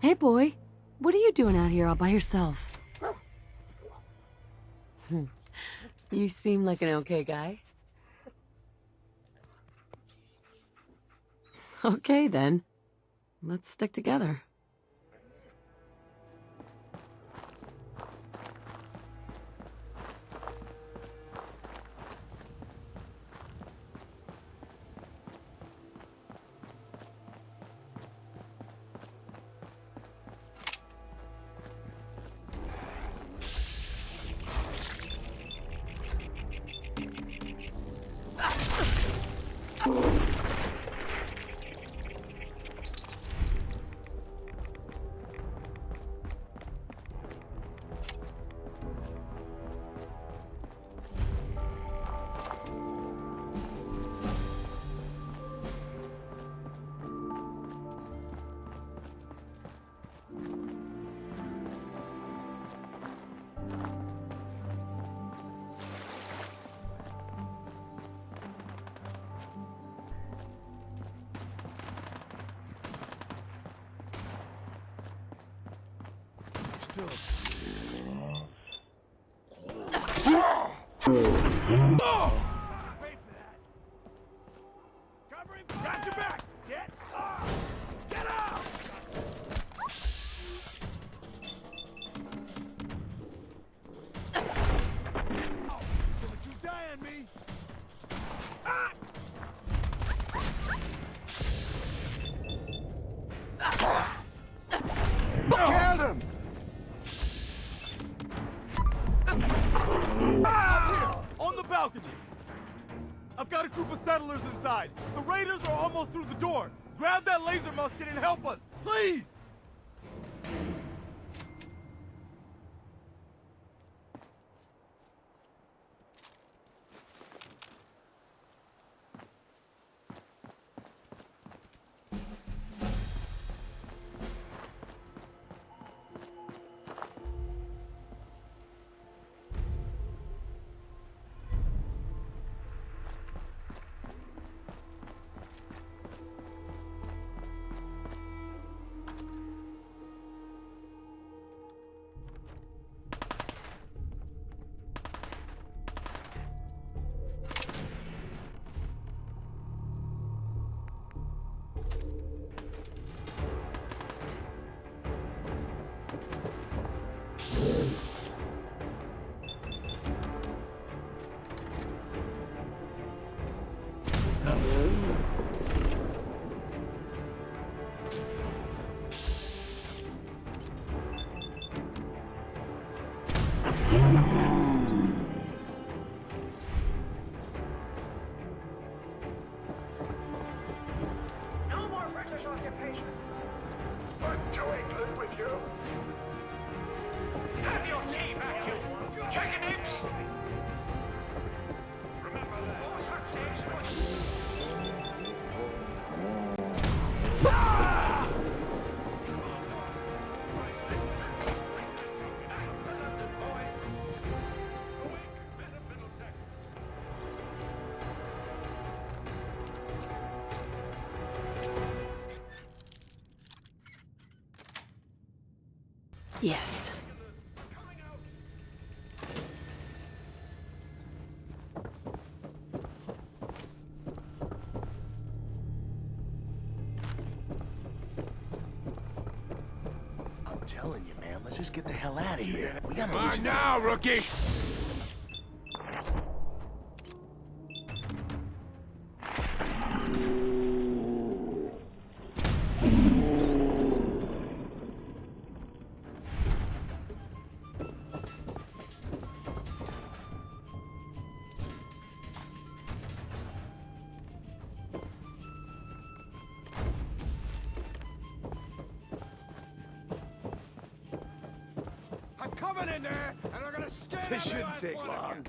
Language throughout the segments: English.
Hey, boy. What are you doing out here all by yourself? You seem like an okay guy. Okay, then. Let's stick together. Got your back! Get up! Get up! Don't you die on me! Ah! Get him! Out here! On the balcony! I've got a group of settlers inside. The raiders are almost through the door. Grab that laser musket and help us, please! No more British occupation. But to England with you. Have your tea back, you chicken imps! Remember that. All success. Yes. I'm telling you, man, let's just get the hell out of here. We gotta Come on now, rookie! I'm coming in there, and I'm gonna skin This every shouldn't last take one of long. you.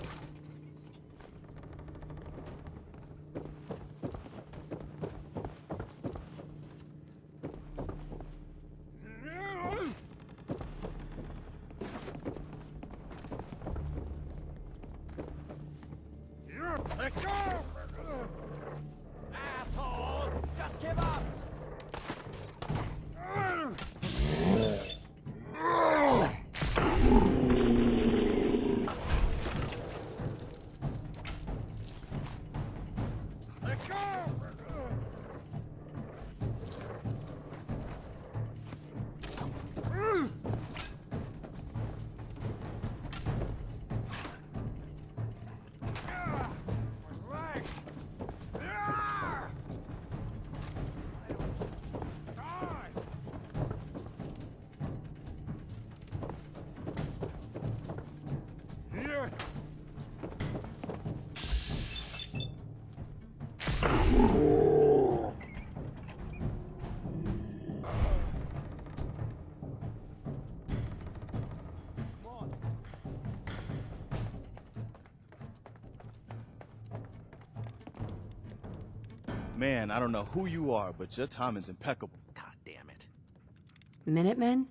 Let go! Asshole! Just give up! Man, I don't know who you are, but your timing's impeccable. God damn it. Minutemen?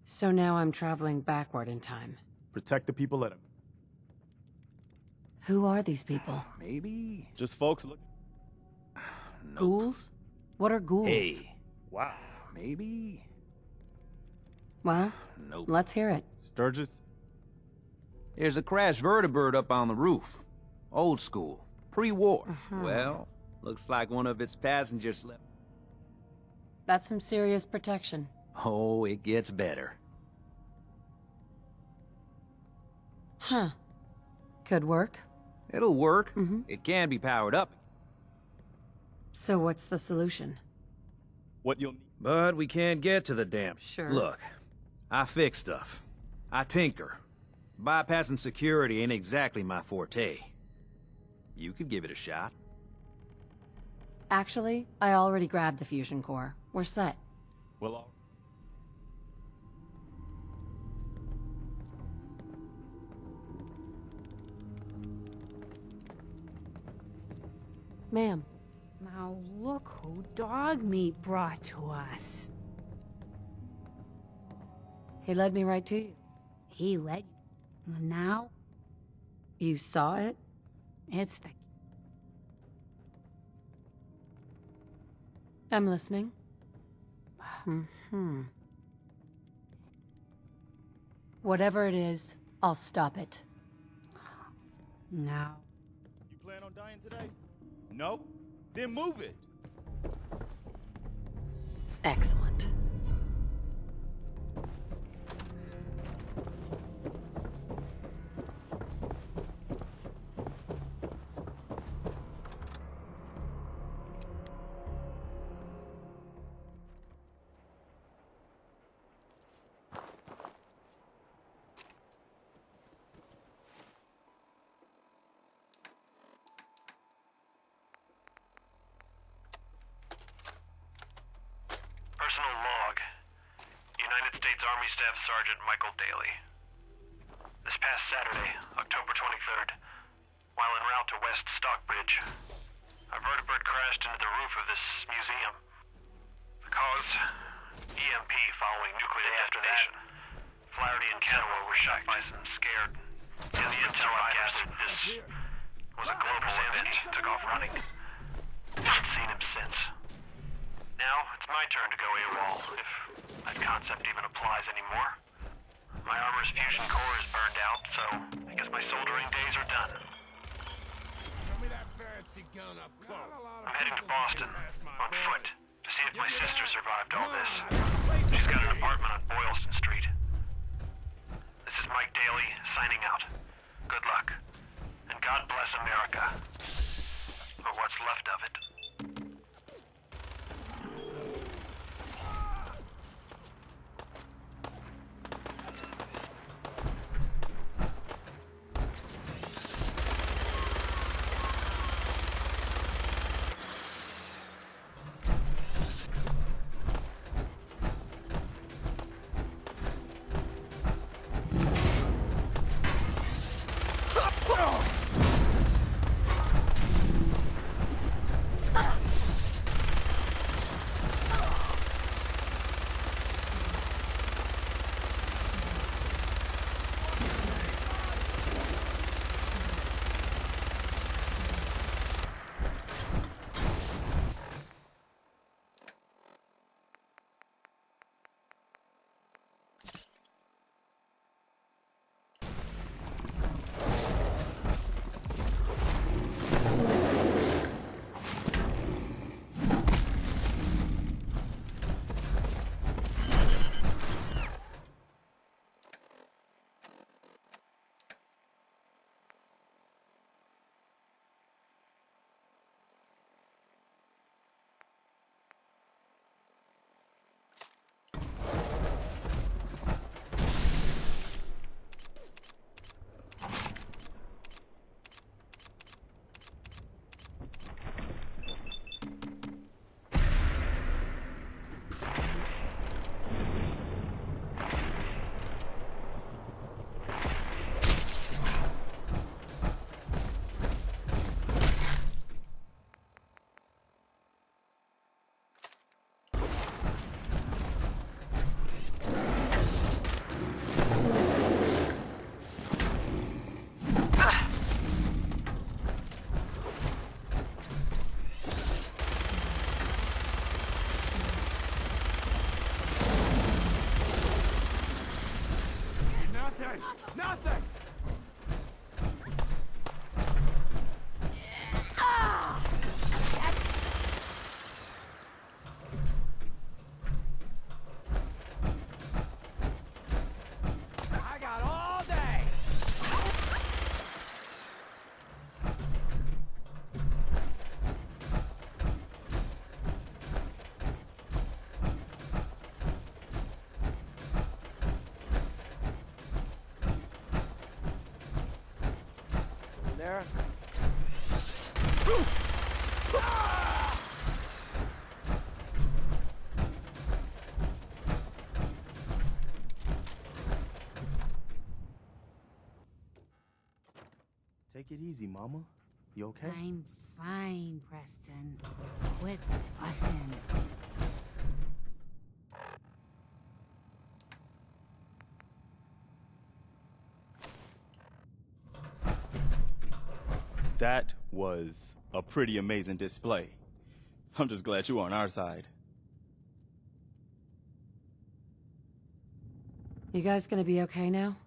So now I'm traveling backward in time. Protect the people, let them. Who are these people? Maybe? Just folks looking. Nope. Ghouls? What are ghouls? Hey. Wow. Maybe? Well, Nope. let's hear it. Sturgis? There's a crashed vertibird up on the roof. Old school. Pre-war. Well, looks like one of its passengers left. That's some serious protection. Oh, it gets better. Huh. Could work. It'll work. It can be powered up. So what's the solution? What you'll need. But we can't get to the damn... Sure. Look, I fix stuff. I tinker. Bypassing security ain't exactly my forte. You could give it a shot. Actually, I already grabbed the fusion core. We're set. Well, all. Ma'am. Now look who dog meat brought to us. He led me right to you. He led you. And now, You saw it? it's the... I'm listening. Whatever it is, I'll stop it. Now. You plan on dying today? No? Then move it. Excellent. Personal log. United States Army Staff Sergeant Michael Daly. This past Saturday, October 23rd, while en route to West Stockbridge, a vertibird crashed into the roof of this museum. The cause? EMP following nuclear detonation. Flaherty and Cannaway were shot by some scared... In the intel I gathered, this was a global event. Took off running. Haven't seen him since. Now, it's my turn to go AWOL, if that concept even applies anymore. My armor's fusion core is burned out, so I guess my soldering days are done. I'm heading to Boston, on foot, to see if my sister survived all this. She's got an apartment on Boylston Street. This is Mike Daly, signing out. Good luck. And God bless America. Or what's left of it. there. Take it easy, Mama. You okay? I'm fine, Preston. Quit fussing. That was a pretty amazing display. I'm just glad you were on our side. You guys gonna be okay now?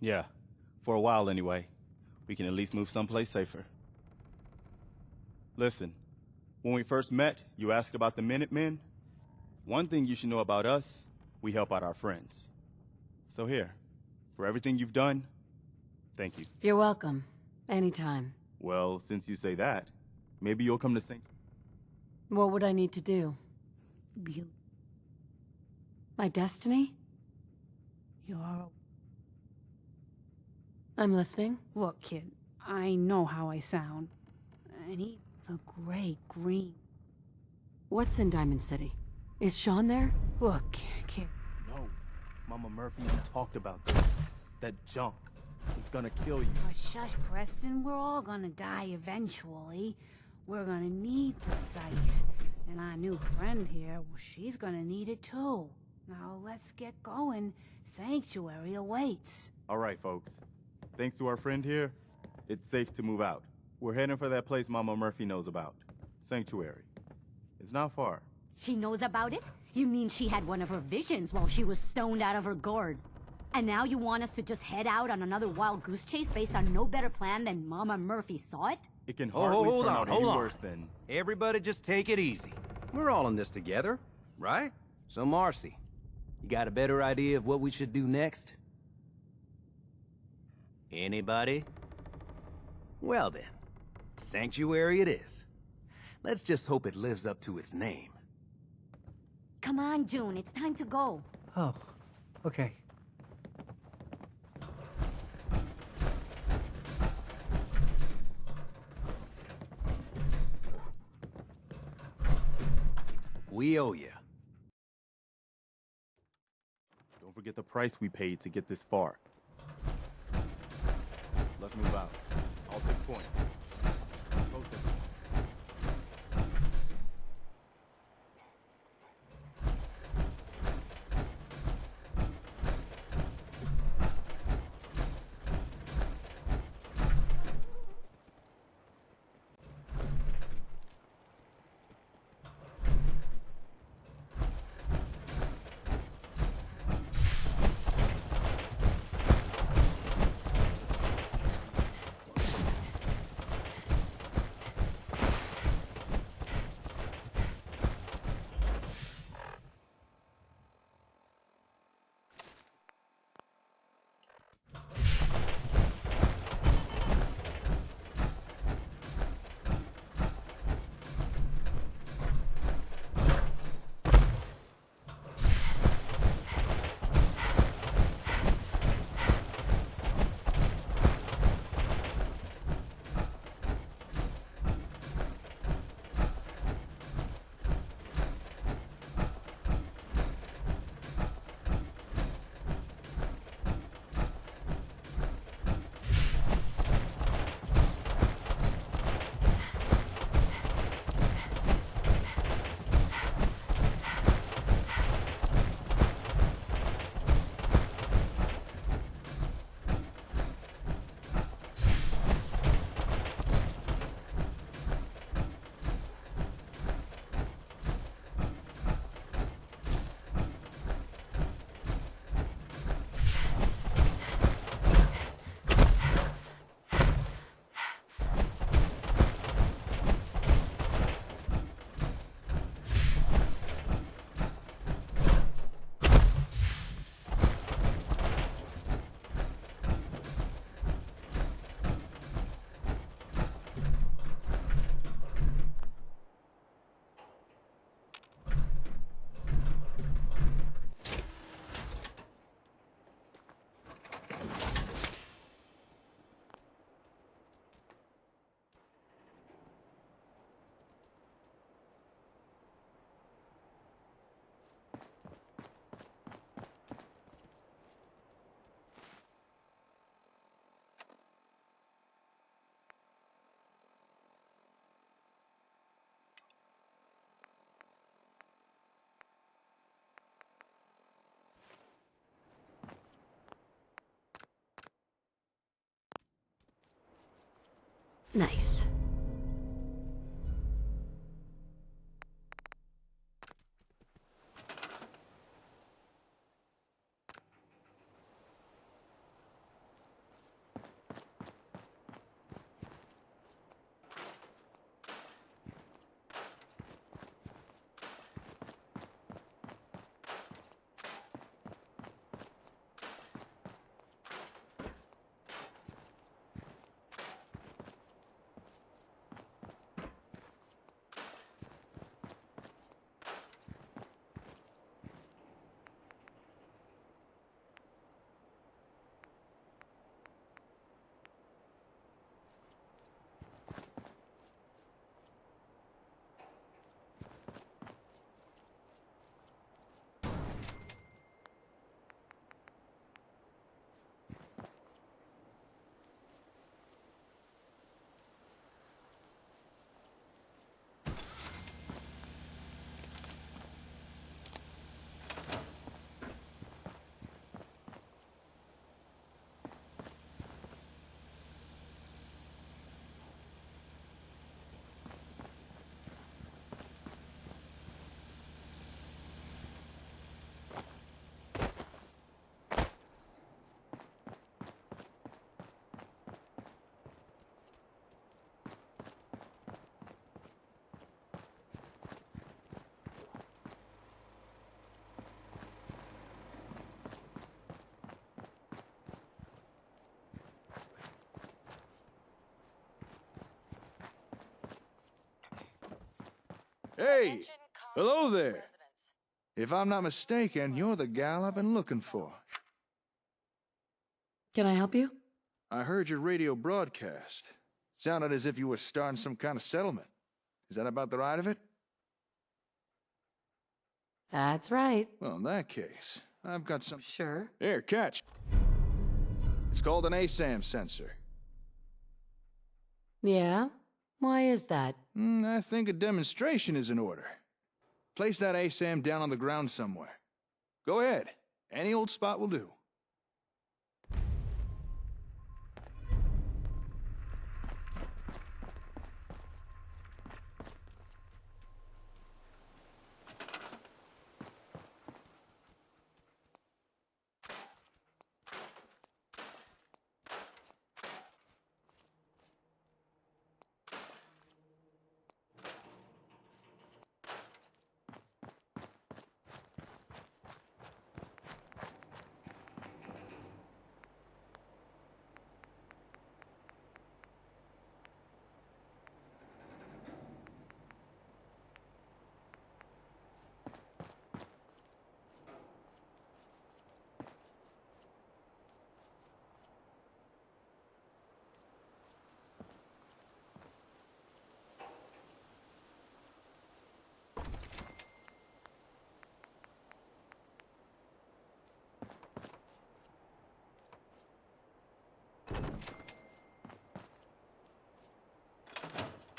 Yeah, for a while anyway. We can at least move someplace safer. Listen, when we first met, you asked about the Minutemen. One thing you should know about us, we help out our friends. So here, for everything you've done, thank you. You're welcome. Anytime. Well, since you say that, maybe you'll come to St. What would I need to do? You, My destiny? you're... I'm listening. Look, kid, I know how I sound. I need the gray green. What's in Diamond City? Is Sean there? Look, kid. No, Mama Murphy talked about this. That junk. It's gonna kill you. Oh, shush, Preston. We're all gonna die eventually. We're gonna need the site. And our new friend here, well, she's gonna need it too. Now let's get going. Sanctuary awaits. All right, folks. Thanks to our friend here, it's safe to move out. We're heading for that place Mama Murphy knows about. Sanctuary. It's not far. She knows about it? You mean she had one of her visions while she was stoned out of her gourd? And now you want us to just head out on another wild goose chase based on no better plan than Mama Murphy saw it? It can Oh, hardly hold turn on, out hold any on. worse than... Everybody just take it easy. We're all in this together, right? So Marcy, you got a better idea of what we should do next? Anybody? Well then, Sanctuary it is. Let's just hope it lives up to its name. Come on, June, it's time to go. Oh, okay. We owe you. Don't forget the price we paid to get this far. Let's move out. I'll take point. Close it. Nice. Hey! Hello there! If I'm not mistaken, you're the gal I've been looking for. Can I help you? I heard your radio broadcast. Sounded as if you were starting some kind of settlement. Is that about the right of it? That's right. Well, in that case, I've got some... Sure. Here, catch. It's called an Asam sensor. Yeah? Why is that? I think a demonstration is in order. Place that Asam down on the ground somewhere. Go ahead. Any old spot will do.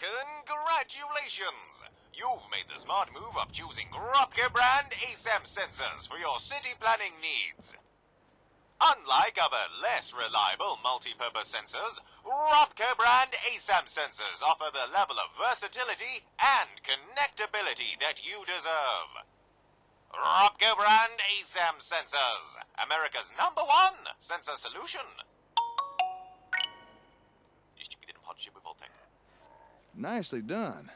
Congratulations! You've made the smart move of choosing Gropke brand Asam sensors for your city planning needs. Unlike other less reliable multi-purpose sensors, Gropke brand Asam sensors offer the level of versatility and connectability that you deserve. Gropke brand Asam sensors, America's #1 sensor solution. Nicely done.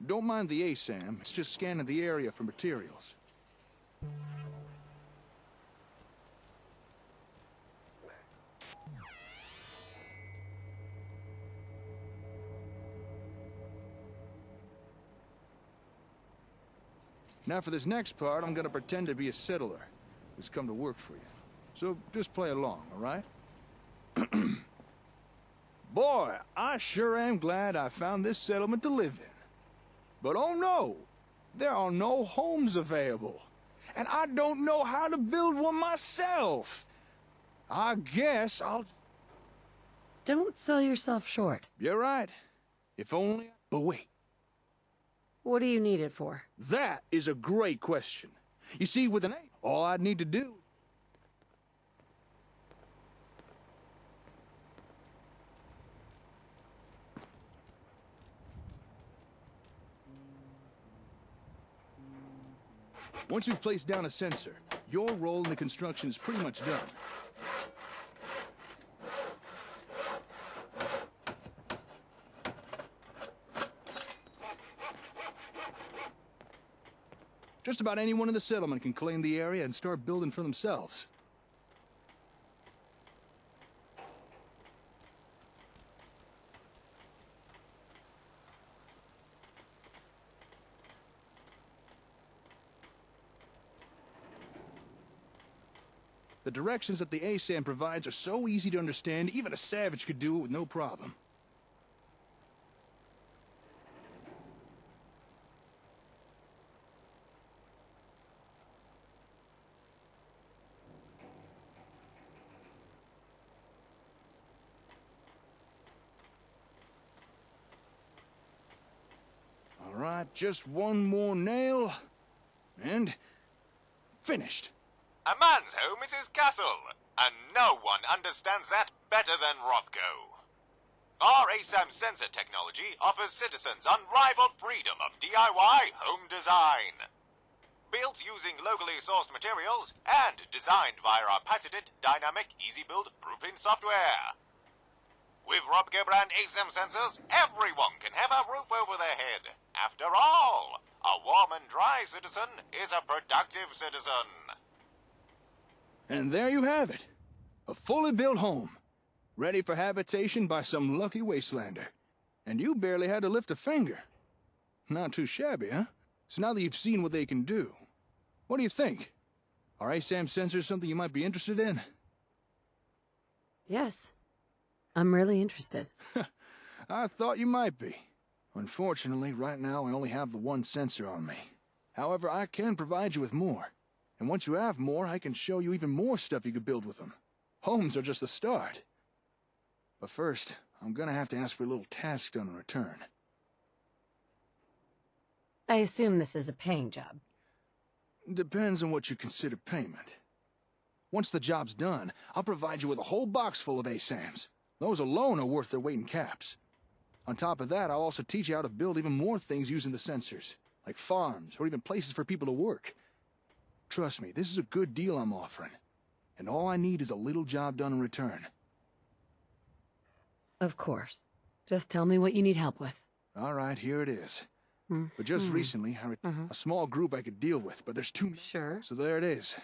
Don't mind the Asam, it's just scanning the area for materials. Now for this next part, I'm gonna pretend to be a settler who's come to work for you. So just play along, all right? Boy, I sure am glad I found this settlement to live in. But oh no, there are no homes available. And I don't know how to build one myself. I guess I'll... Don't sell yourself short. You're right. If only... But wait. What do you need it for? That is a great question. You see, with an A, all I'd need to do... Once you've placed down a sensor, your role in the construction is pretty much done. Just about anyone in the settlement can claim the area and start building for themselves. The directions that the Asam provides are so easy to understand, even a savage could do it with no problem. All right, just one more nail, and finished. A man's home is his castle, and no one understands that better than Robco. Our ASAM sensor technology offers citizens unrivaled freedom of DIY home design. Built using locally sourced materials and designed via our patented dynamic easy-build blueprint software. With Robco brand ASAM sensors, everyone can have a roof over their head. After all, a warm and dry citizen is a productive citizen. And there you have it. A fully built home. Ready for habitation by some lucky wastelander. And you barely had to lift a finger. Not too shabby, huh? So now that you've seen what they can do, what do you think? Are ASAM sensors something you might be interested in? Yes. I'm really interested. I thought you might be. Unfortunately, right now I only have the one sensor on me. However, I can provide you with more. And once you have more, I can show you even more stuff you could build with them. Homes are just the start. But first, I'm gonna have to ask for a little task done in return. I assume this is a paying job. Depends on what you consider payment. Once the job's done, I'll provide you with a whole box full of ASAMs. Those alone are worth their weight in caps. On top of that, I'll also teach you how to build even more things using the sensors, like farms or even places for people to work. Trust me, this is a good deal I'm offering. And all I need is a little job done in return. Of course. Just tell me what you need help with. All right, here it is. But just recently, a small group I could deal with, but there's too many. Sure. So there it is.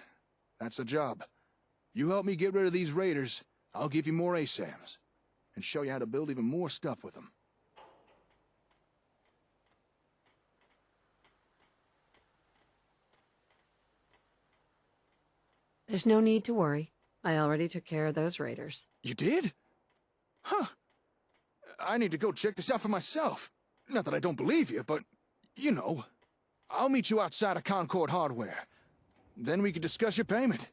That's the job. You help me get rid of these raiders, I'll give you more ASAMs. And show you how to build even more stuff with them. There's no need to worry. I already took care of those raiders. You did? Huh. I need to go check this out for myself. Not that I don't believe you, but, you know. I'll meet you outside of Concord Hardware. Then we can discuss your payment.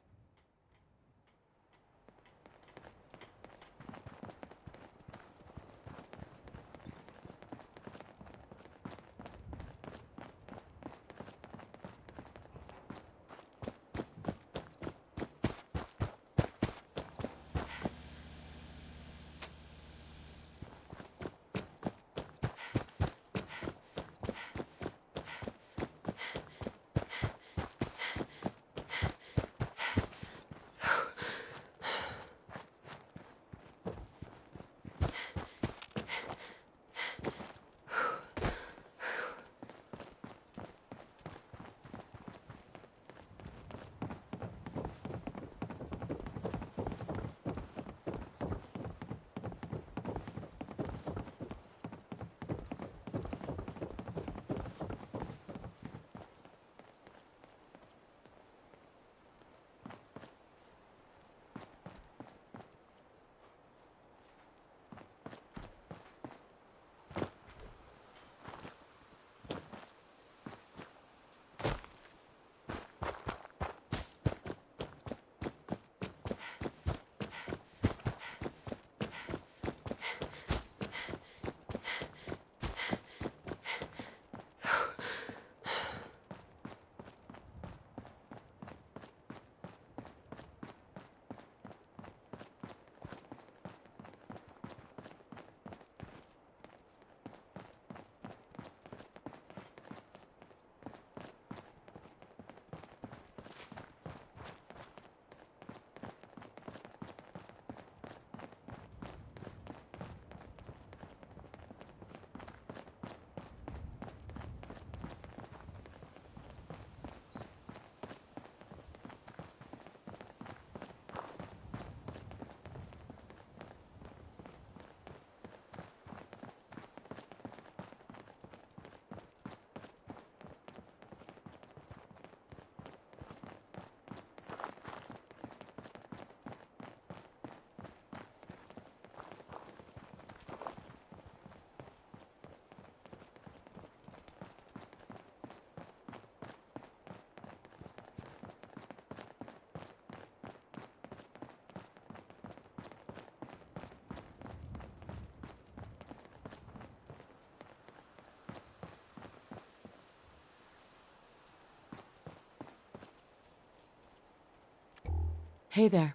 Hey there.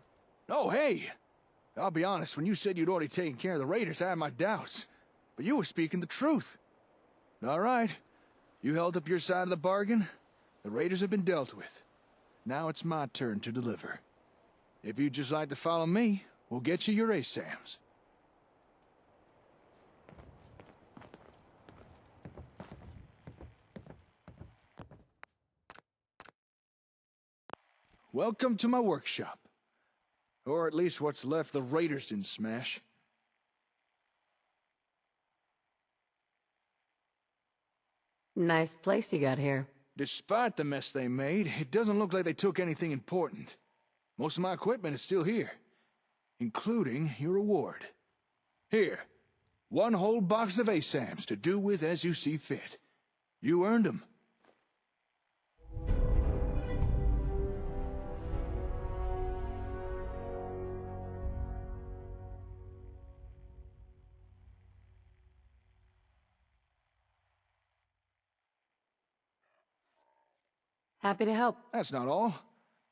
Oh, hey! I'll be honest, when you said you'd already taken care of the raiders, I had my doubts. But you were speaking the truth. All right. You held up your side of the bargain. The raiders have been dealt with. Now it's my turn to deliver. If you'd just like to follow me, we'll get you your ASAMs. Welcome to my workshop. Or at least what's left the raiders didn't smash. Nice place you got here. Despite the mess they made, it doesn't look like they took anything important. Most of my equipment is still here, including your reward. Here, one whole box of ASAMs to do with as you see fit. You earned them. Happy to help. That's not all.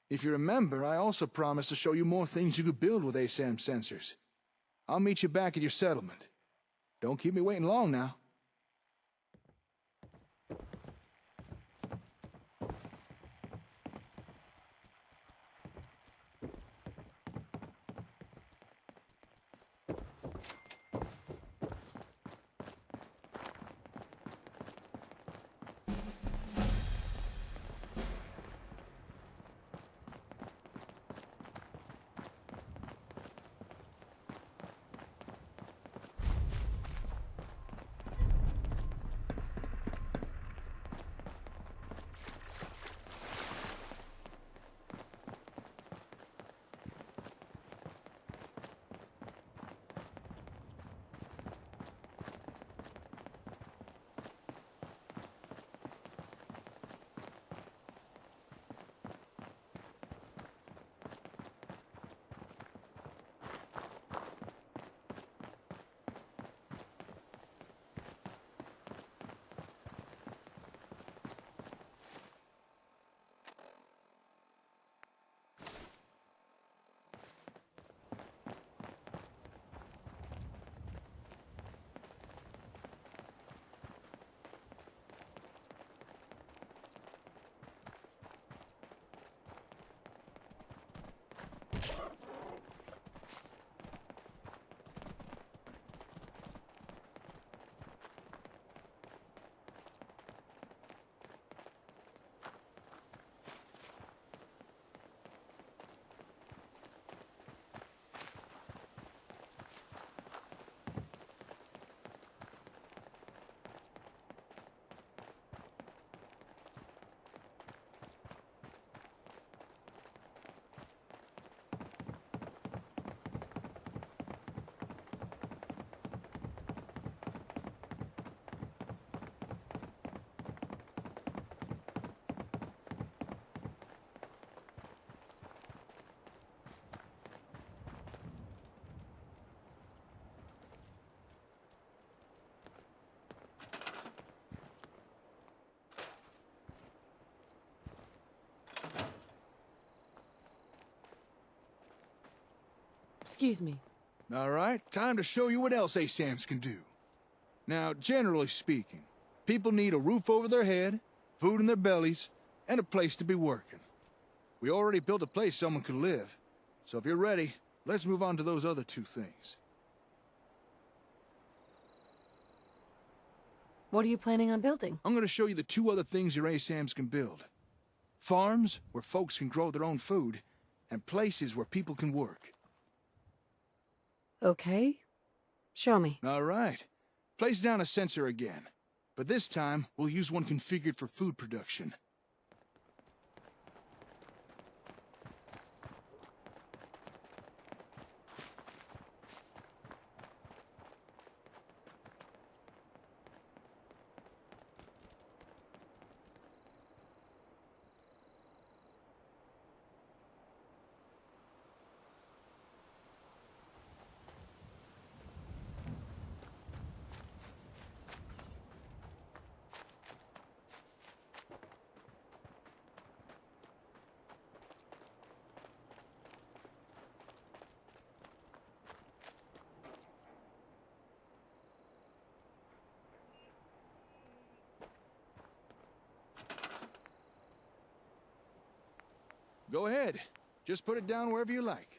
If you remember, I also promised to show you more things you could build with ASAM sensors. I'll meet you back at your settlement. Don't keep me waiting long now. Excuse me. All right, time to show you what else ASAMs can do. Now, generally speaking, people need a roof over their head, food in their bellies, and a place to be working. We already built a place someone could live, so if you're ready, let's move on to those other two things. What are you planning on building? I'm gonna show you the two other things your ASAMs can build. Farms, where folks can grow their own food, and places where people can work. Okay. Show me. All right. Place down a sensor again. But this time, we'll use one configured for food production. Go ahead. Just put it down wherever you like.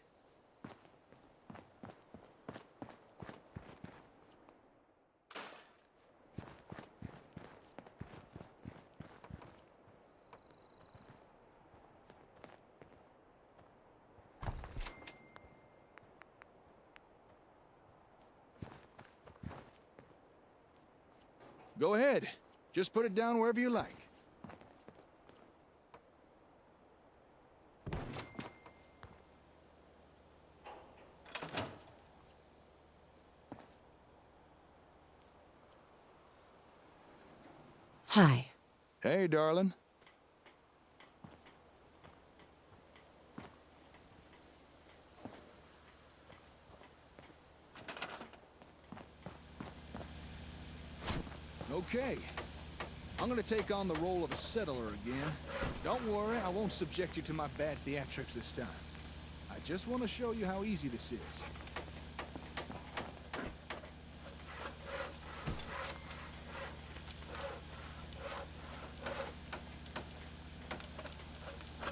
Go ahead. Just put it down wherever you like. Hi. Hey, darling. Okay. I'm gonna take on the role of a settler again. Don't worry, I won't subject you to my bad theatrics this time. I just want to show you how easy this is.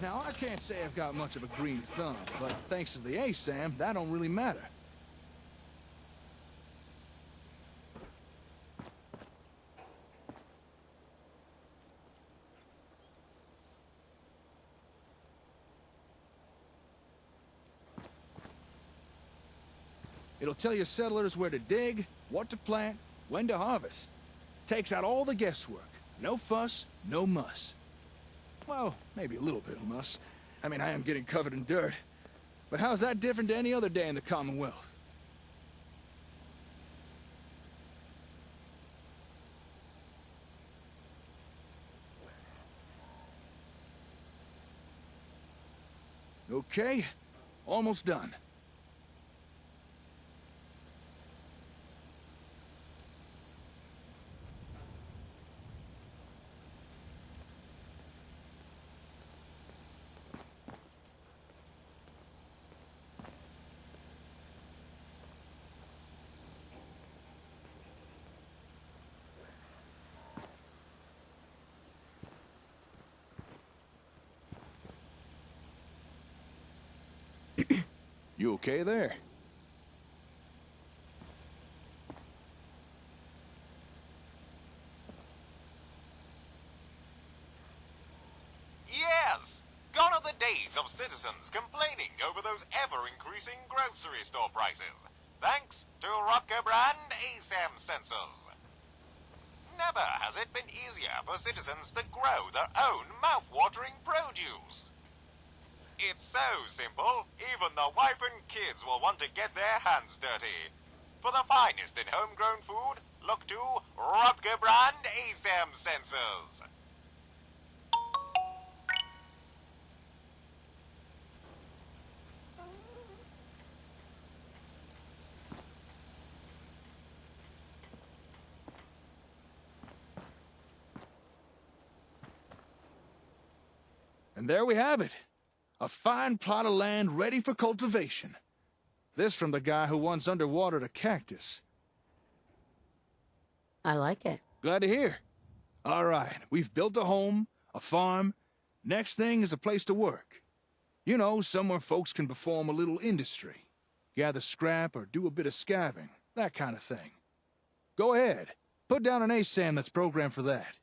Now, I can't say I've got much of a green thumb, but thanks to the Asam, that don't really matter. It'll tell your settlers where to dig, what to plant, when to harvest. Takes out all the guesswork. No fuss, no muss. Well, maybe a little bit of muss. I mean, I am getting covered in dirt. But how's that different to any other day in the Commonwealth? Okay, almost done. You okay there? Yes! Gone are the days of citizens complaining over those ever-increasing grocery store prices. Thanks to Rutger brand Asam sensors. Never has it been easier for citizens to grow their own mouth-watering produce. It's so simple, even the wife and kids will want to get their hands dirty. For the finest in homegrown food, look to Rutger brand Asam sensors. And there we have it. A fine plot of land ready for cultivation. This from the guy who once underwatered a cactus. I like it. Glad to hear. All right, we've built a home, a farm. Next thing is a place to work. You know, somewhere folks can perform a little industry. Gather scrap or do a bit of scavenging, that kind of thing. Go ahead. Put down an Asam that's programmed for that.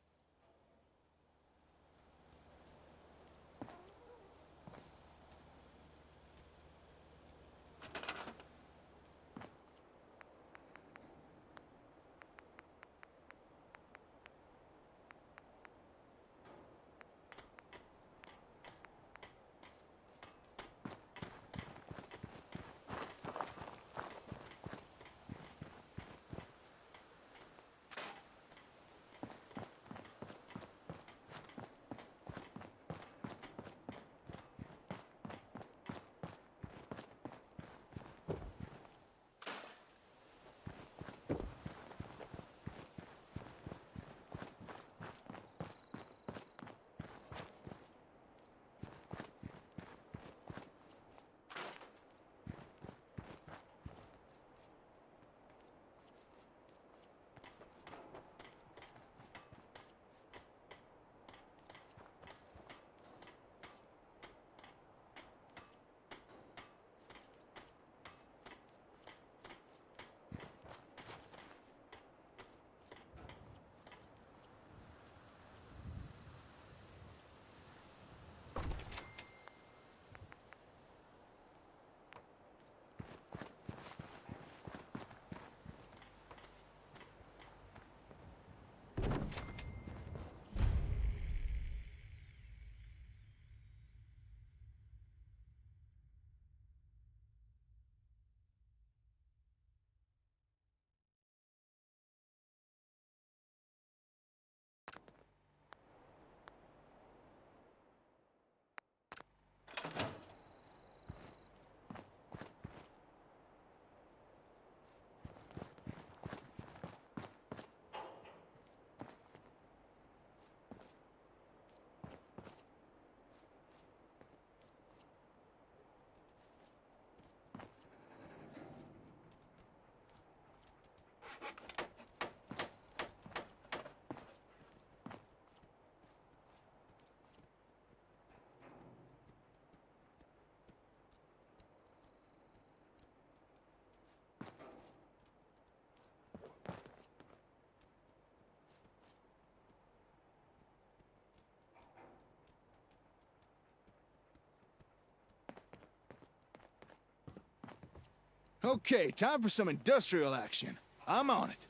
Okay, time for some industrial action. I'm on it.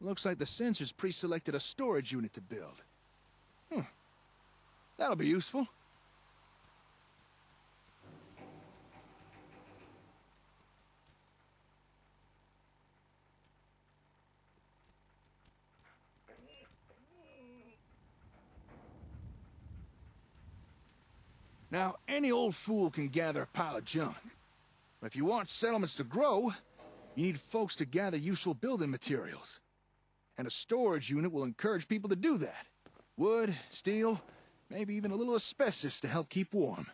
Looks like the sensors pre-selected a storage unit to build. That'll be useful. Now, any old fool can gather a pile of junk. But if you want settlements to grow, you need folks to gather useful building materials. And a storage unit will encourage people to do that. Wood, steel, maybe even a little asbestos to help keep warm.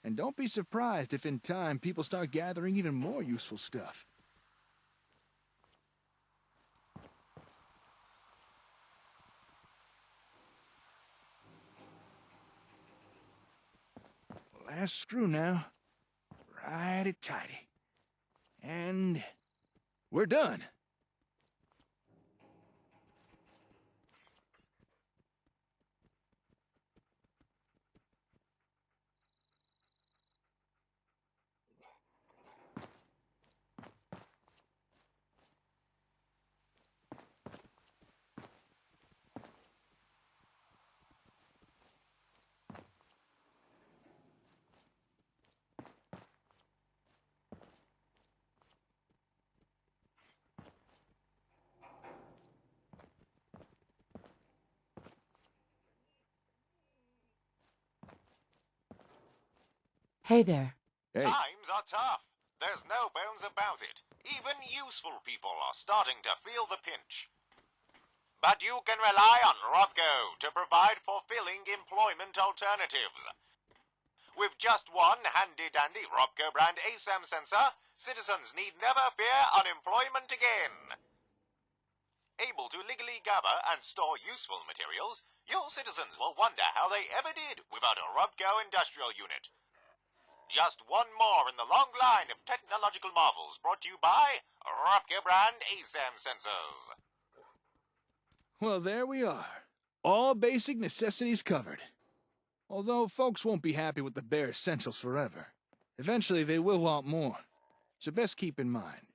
And don't be surprised if in time people start gathering even more useful stuff. Last screw now. Righty-tighty. And we're done. Hey there. Hey. Times are tough. There's no bones about it. Even useful people are starting to feel the pinch. But you can rely on Robco to provide fulfilling employment alternatives. With just one handy-dandy Robco brand Asam sensor, citizens need never fear unemployment again. Able to legally gather and store useful materials, your citizens will wonder how they ever did without a Robco industrial unit. Just one more in the long line of technological marvels brought to you by Robco brand Asam sensors. Well, there we are. All basic necessities covered. Although folks won't be happy with the bare essentials forever. Eventually they will want more. So best keep in mind.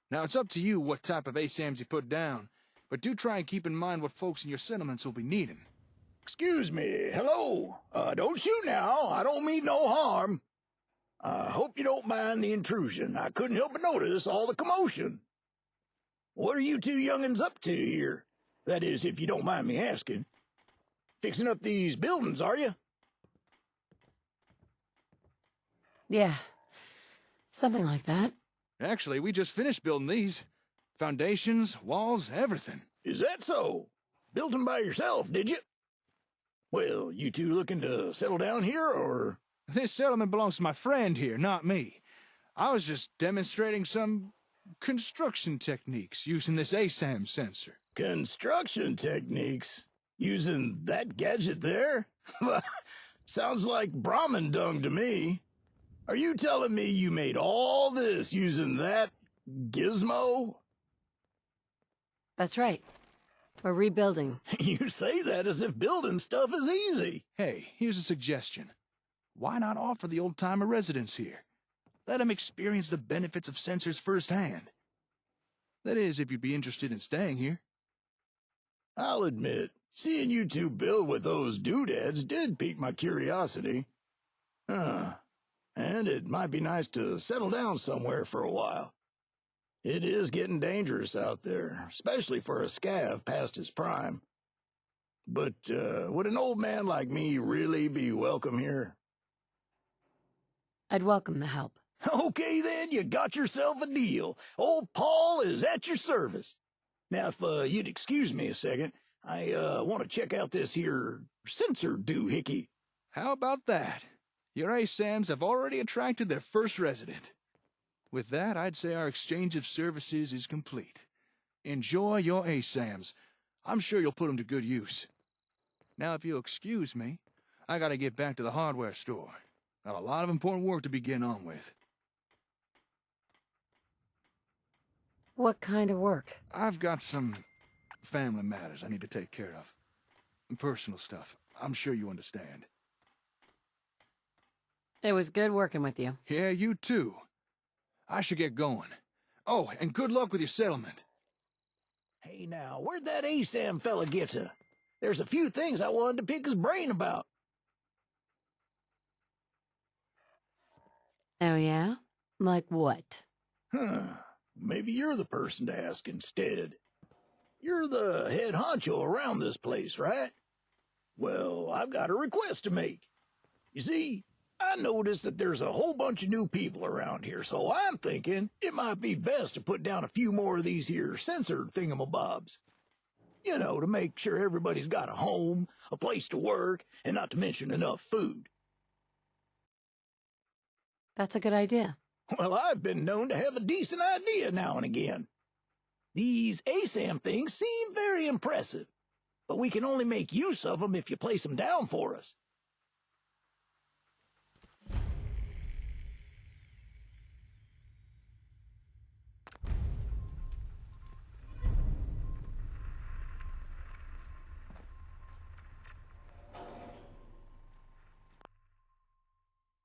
Now it's up to you what type of ASAMs you put down, but do try and keep in mind what folks in your settlements will be needing. Excuse me, hello. Don't shoot now, I don't mean no harm. Hope you don't mind the intrusion. I couldn't help but notice all the commotion. What are you two young'uns up to here? That is, if you don't mind me asking. Fixing up these buildings, are you? Yeah. Something like that. Actually, we just finished building these. Foundations, walls, everything. Is that so? Built them by yourself, did you? Well, you two looking to settle down here, or...? This settlement belongs to my friend here, not me. I was just demonstrating some construction techniques using this ASAM sensor. Construction techniques? Using that gadget there? Sounds like Brahmin dung to me. Are you telling me you made all this using that gizmo? That's right. We're rebuilding. You say that as if building stuff is easy. Hey, here's a suggestion. Why not offer the old-timer residents here? Let them experience the benefits of sensors firsthand. That is, if you'd be interested in staying here. I'll admit, seeing you two build with those doodads did pique my curiosity. And it might be nice to settle down somewhere for a while. It is getting dangerous out there, especially for a scav past his prime. But, would an old man like me really be welcome here? I'd welcome the help. Okay then, you got yourself a deal. Old Paul is at your service. Now, if you'd excuse me a second, I want to check out this here sensor doohickey. How about that? Your ASAMs have already attracted their first resident. With that, I'd say our exchange of services is complete. Enjoy your ASAMs. I'm sure you'll put them to good use. Now, if you'll excuse me, I gotta get back to the hardware store. Got a lot of important work to begin on with. What kind of work? I've got some family matters I need to take care of. Personal stuff. I'm sure you understand. It was good working with you. Yeah, you too. I should get going. Oh, and good luck with your settlement. Hey now, where'd that Asam fella get to? There's a few things I wanted to pick his brain about. Oh, yeah? Like what? Maybe you're the person to ask instead. You're the head honcho around this place, right? Well, I've got a request to make. You see, I noticed that there's a whole bunch of new people around here, so I'm thinking it might be best to put down a few more of these here censored thingamabobs. You know, to make sure everybody's got a home, a place to work, and not to mention enough food. That's a good idea. Well, I've been known to have a decent idea now and again. These Asam things seem very impressive, but we can only make use of them if you place them down for us.